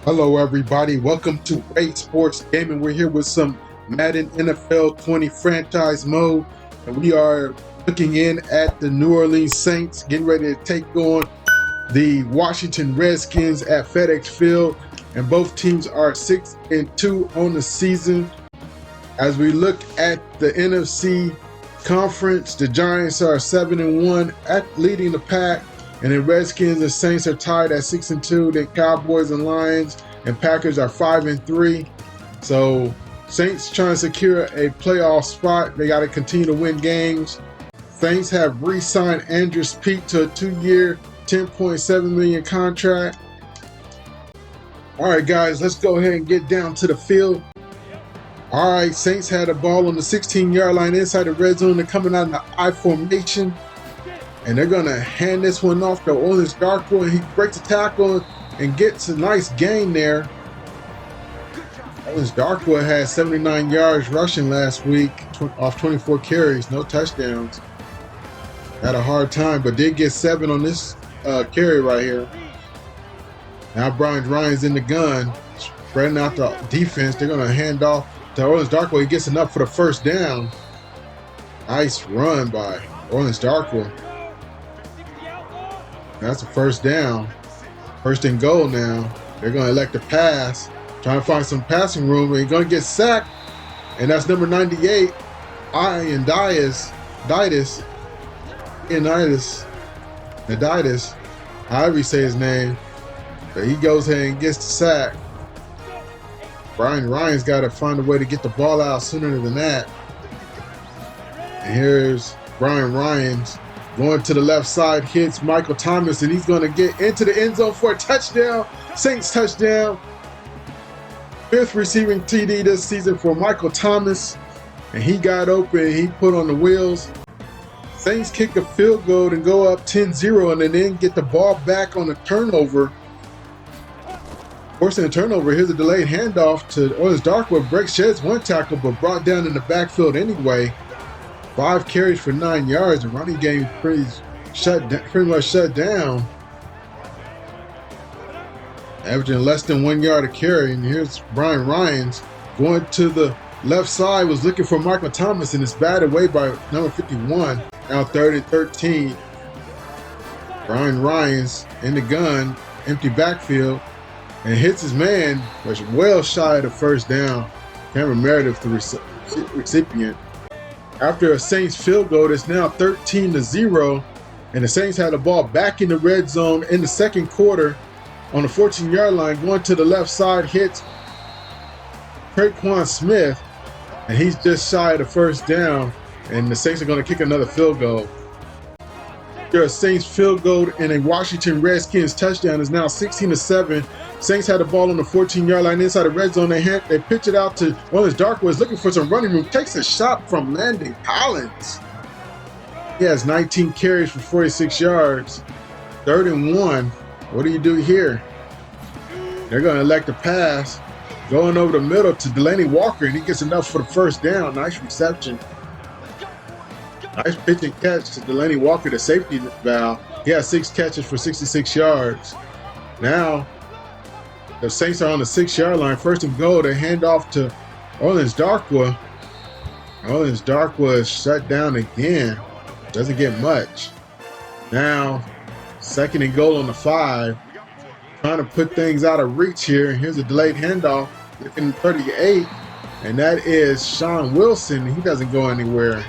Hello everybody, welcome to Great Sports Gaming. We're here with some Madden NFL 20 franchise mode, and we are looking in at the New Orleans Saints, getting ready to take on the Washington Redskins at FedEx Field, and both teams are 6-2 on the season. As we look at the NFC conference, the Giants are 7-1 at leading the pack. And the Redskins and Saints are tied at 6-2. The Cowboys and Lions and Packers are 5-3. So Saints trying to secure a playoff spot. They got to continue to win games. Saints have re-signed Andrews Pete to a 2-year, $10.7 million contract. All right, guys, let's go ahead and get down to the field. All right, Saints had a ball on the 16-yard line inside the red zone. They're coming out in the I formation. And they're going to hand this one off to Orange Darko, and he breaks a tackle and gets a nice gain there. Orange Darko had 79 yards rushing last week off 24 carries, no touchdowns. Had a hard time, but did get 7 on this carry right here. Now Brian Ryan's in the gun, spreading out the defense. They're going to hand off to Orange Darko. He gets enough for the first down. Nice run by Orange Darko. That's a first down. First and goal now. They're going to elect a pass. Trying to find some passing room. And he's going to get sacked. And that's number 98. Adidas. However you say his name. But he goes ahead and gets the sack. Brian Ryan's got to find a way to get the ball out sooner than that. And here's Brian Ryan's. Going to the left side, hits Michael Thomas, and he's going to get into the end zone for a touchdown. Saints touchdown. 5th receiving TD this season for Michael Thomas. And he got open. He put on the wheels. Saints kick a field goal and go up 10-0 and then get the ball back on a turnover. Forcing a turnover. Here's a delayed handoff to Orange Darko. Breaks, sheds one tackle, but brought down in the backfield anyway. 5 carries for 9 yards. The running game pretty much shut down. Averaging less than 1 yard a carry. And here's Brian Ryan's going to the left side. Was looking for Michael Thomas, and it's batted away by number 51. Now 3rd and 13. Brian Ryan's in the gun. Empty backfield. And hits his man. Was well shy of the first down. Cameron Meredith, the recipient. After a Saints field goal, it's now 13-0, and the Saints had the ball back in the red zone in the second quarter on the 14-yard line, going to the left side, hits Traquan Smith, and he's just shy of the first down, and the Saints are going to kick another field goal. After a Saints field goal and a Washington Redskins touchdown is now 16-7. Saints had the ball on the 14-yard line inside the red zone. They pitch it out to Orange Darko, is looking for some running room. Takes a shot from Landon Collins. He has 19 carries for 46 yards. 3rd and 1. What do you do here? They're going to elect a pass. Going over the middle to Delaney Walker, and he gets enough for the first down. Nice reception. Nice pitch and catch to Delaney Walker, the safety valve. He has 6 catches for 66 yards. Now, the Saints are on the 6-yard line. 1st and goal. They hand off to Orange Darko. Orange Darko is shut down again. Doesn't get much. Now, 2nd and goal on the 5. Trying to put things out of reach here. Here's a delayed handoff. Looking 38. And that is Sean Wilson. He doesn't go anywhere.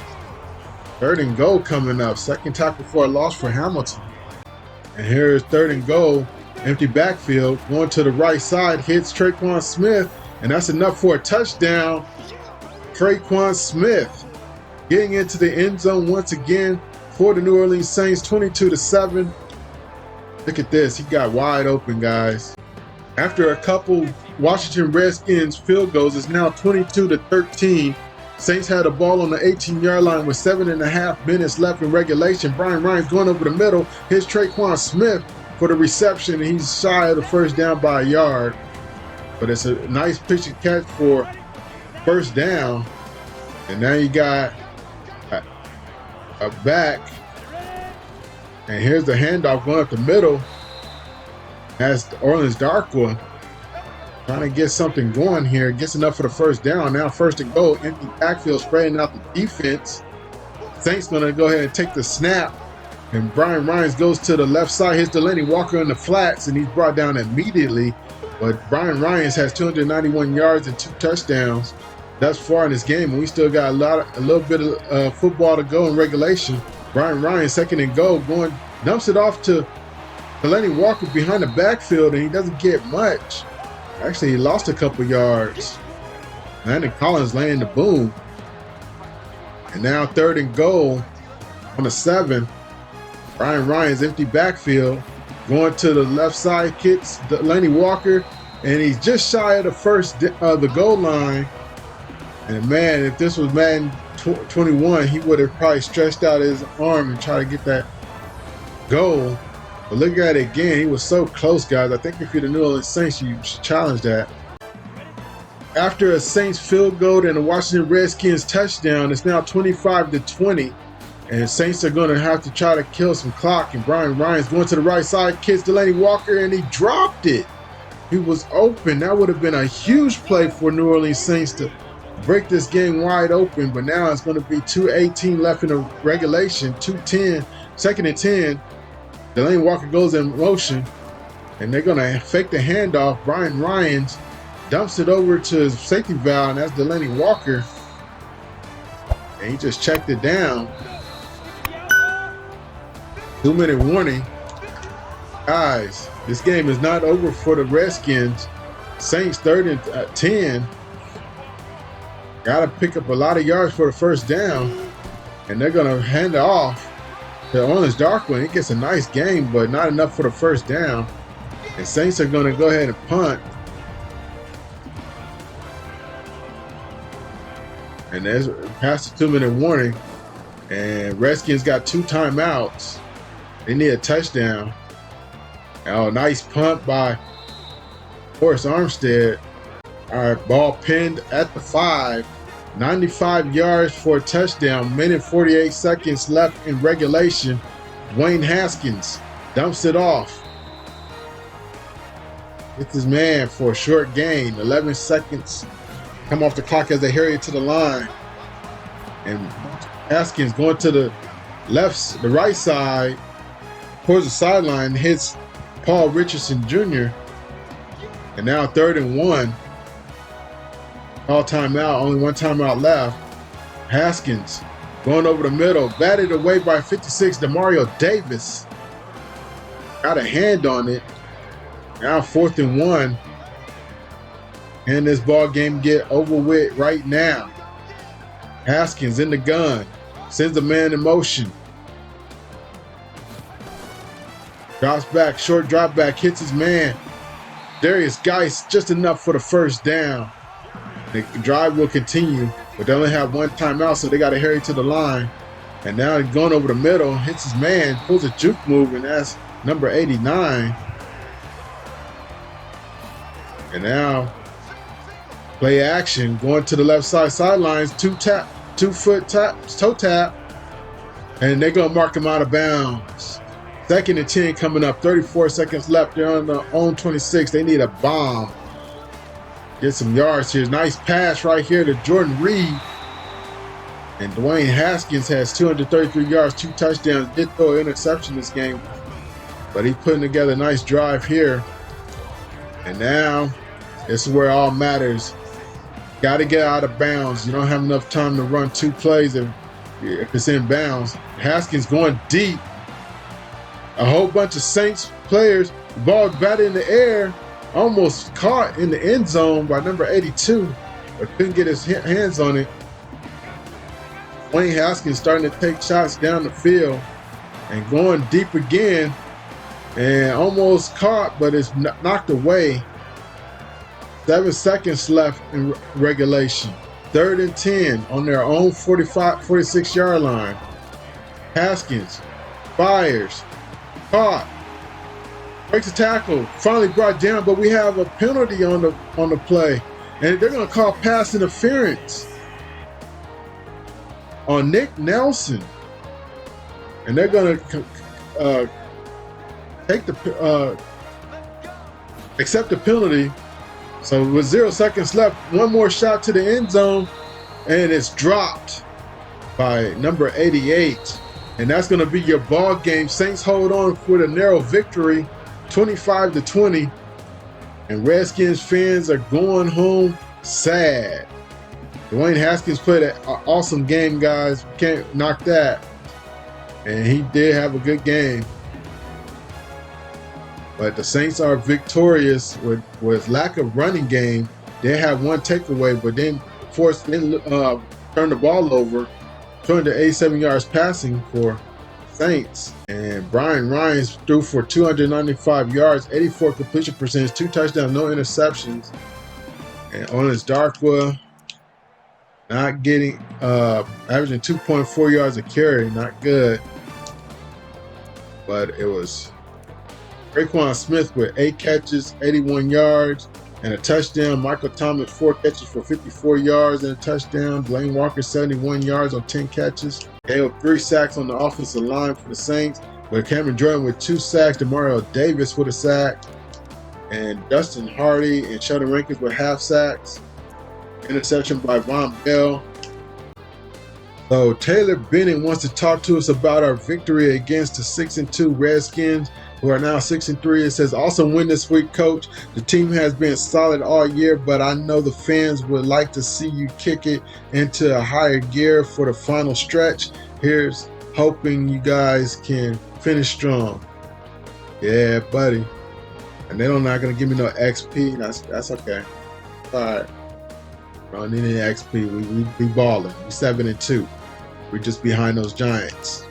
3rd and goal coming up. 2nd tackle for a loss for Hamilton. And here's 3rd and goal. Empty backfield. Going to the right side. Hits Traquan Smith. And that's enough for a touchdown. Traquan Smith getting into the end zone once again for the New Orleans Saints. 22-7. Look at this. He got wide open, guys. After a couple Washington Redskins field goals, it's now 22-13. Saints had the ball on the 18-yard line with 7.5 minutes left in regulation. Brian Ryan's going over the middle. Here's Traquan Smith for the reception. He's shy of the first down by a yard. But it's a nice pitch and catch for first down. And now you got a back. And here's the handoff going up the middle. That's Orange Darko. trying to get something going here. Gets enough for the first down. Now first and goal, empty backfield, spreading out the defense. Saints going to go ahead and take the snap. And Brian Ryans goes to the left side, hits Delaney Walker in the flats, and he's brought down immediately. But Brian Ryans has 291 yards and 2 touchdowns thus far in this game, and we still got a little bit of football to go in regulation. Brian Ryans, second and goal, dumps it off to Delaney Walker behind the backfield, and he doesn't get much. Actually, he lost a couple yards. Landon Collins laying the boom. And now third and goal on the 7. Brian Ryans, empty backfield, going to the left side, kicks Delaney Walker, and he's just shy of the goal line. And man, if this was Madden 21, he would have probably stretched out his arm and tried to get that goal. But look at it again. He was so close, guys. I think if you're the New Orleans Saints, you should challenge that. After a Saints field goal and a Washington Redskins touchdown, it's now 25-20. And Saints are going to have to try to kill some clock. And Brian Ryans going to the right side, kicks Delaney Walker, and he dropped it. He was open. That would have been a huge play for New Orleans Saints to break this game wide open. But now it's going to be 2:18 left in the regulation, 2:10, second and 10. Delaney Walker goes in motion, and they're going to fake the handoff. Brian Ryans dumps it over to his safety valve, and that's Delaney Walker. And he just checked it down. 2-minute warning. Guys, this game is not over for the Redskins. Saints 3rd and 10. Got to pick up a lot of yards for the first down. And they're going to hand it off to Orange Darkwind. He gets a nice game, but not enough for the first down. And Saints are going to go ahead and punt. And there's past the 2-minute warning. And Redskins got 2 timeouts. They need a touchdown. Oh, nice punt by Horace Armstead. All right, ball pinned at the 5. 95 yards for a touchdown. Minute 48 seconds left in regulation. Dwayne Haskins dumps it off. It's his man for a short gain. 11 seconds come off the clock as they hurry to the line. And Haskins going to the right side, towards the sideline, hits Paul Richardson Jr. And now 3rd and 1. All timeout, only 1 timeout left. Haskins going over the middle, batted away by 56, Demario Davis. Got a hand on it. Now 4th and 1. Can this ball game get over with right now? Haskins in the gun, sends the man in motion. Drops back, short drop back, hits his man. Darius Geis just enough for the first down. The drive will continue, but they only have 1 timeout, so they got to hurry to the line. And now he's going over the middle, hits his man, pulls a juke move, and that's number 89. And now, play action, going to the left side sidelines, 2-foot toe tap, and they're going to mark him out of bounds. 2nd and 10 coming up, 34 seconds left. They're on the own 26. They need a bomb. Get some yards here. Nice pass right here to Jordan Reed. And Dwayne Haskins has 233 yards, 2 touchdowns. Did throw an interception this game, but he's putting together a nice drive here. And now, this is where it all matters. Got to get out of bounds. You don't have enough time to run 2 plays if it's in bounds. Haskins going deep. A whole bunch of Saints players. The ball batted in the air. Almost caught in the end zone by number 82, but couldn't get his hands on it. Dwayne Haskins starting to take shots down the field and going deep again, and almost caught, but it's knocked away. 7 seconds left in regulation. 3rd and 10 on their own 46-yard line. Haskins fires, caught. Breaks a tackle, finally brought down, but we have a penalty on the play. And they're going to call pass interference on Nick Nelson. And they're going to accept the penalty. So with 0 seconds left, one more shot to the end zone, and it's dropped by number 88. And that's going to be your ball game. Saints hold on with a narrow victory, 25-20. And Redskins fans are going home sad. Dwayne Haskins played an awesome game, guys. Can't knock that. And he did have a good game. But the Saints are victorious with lack of running game. They have one takeaway, but then turn the ball over, 287 yards passing for Saints. And Brian Ryans threw for 295 yards, 84 completion percentage, 2 touchdowns, no interceptions. And Honest Darkwa not getting averaging 2.4 yards a carry, not good. But it was Raekwon Smith with 8 catches, 81 yards, and a touchdown. Michael Thomas, 4 catches for 54 yards and a touchdown. Blaine Walker, 71 yards on 10 catches. Gale 3 sacks on the offensive line for the Saints. But Cameron Jordan with 2 sacks. Demario Davis with a sack. And Dustin Hardy and Sheldon Rankins with half sacks. Interception by Von Bell. So Taylor Bennett wants to talk to us about our victory against the 6-2 Redskins, who are now 6-3. It says, awesome win this week, coach. The team has been solid all year, but I know the fans would like to see you kick it into a higher gear for the final stretch. Here's hoping you guys can finish strong. Yeah, buddy. And they're not going to give me no XP. That's okay. All right. I don't need any XP. We balling. We 7-2. We're just behind those Giants.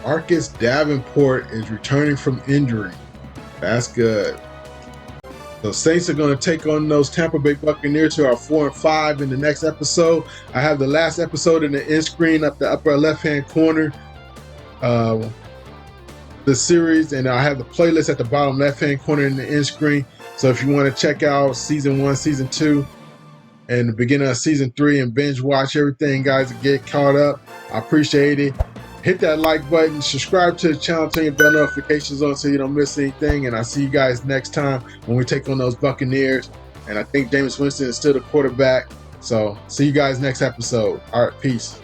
Marcus Davenport is returning from injury. That's good. So Saints are going to take on those Tampa Bay Buccaneers, who are 4-5 in the next episode. I have the last episode in the end screen up the upper left-hand corner. The series, and I have the playlist at the bottom left-hand corner in the end screen. So if you want to check out season 1, season 2, and the beginning of season 3 and binge watch everything, guys, and get caught up, I appreciate it. Hit that like button, subscribe to the channel, turn your bell notifications on so you don't miss anything. And I'll see you guys next time when we take on those Buccaneers. And I think Jameis Winston is still the quarterback. So see you guys next episode. All right, peace.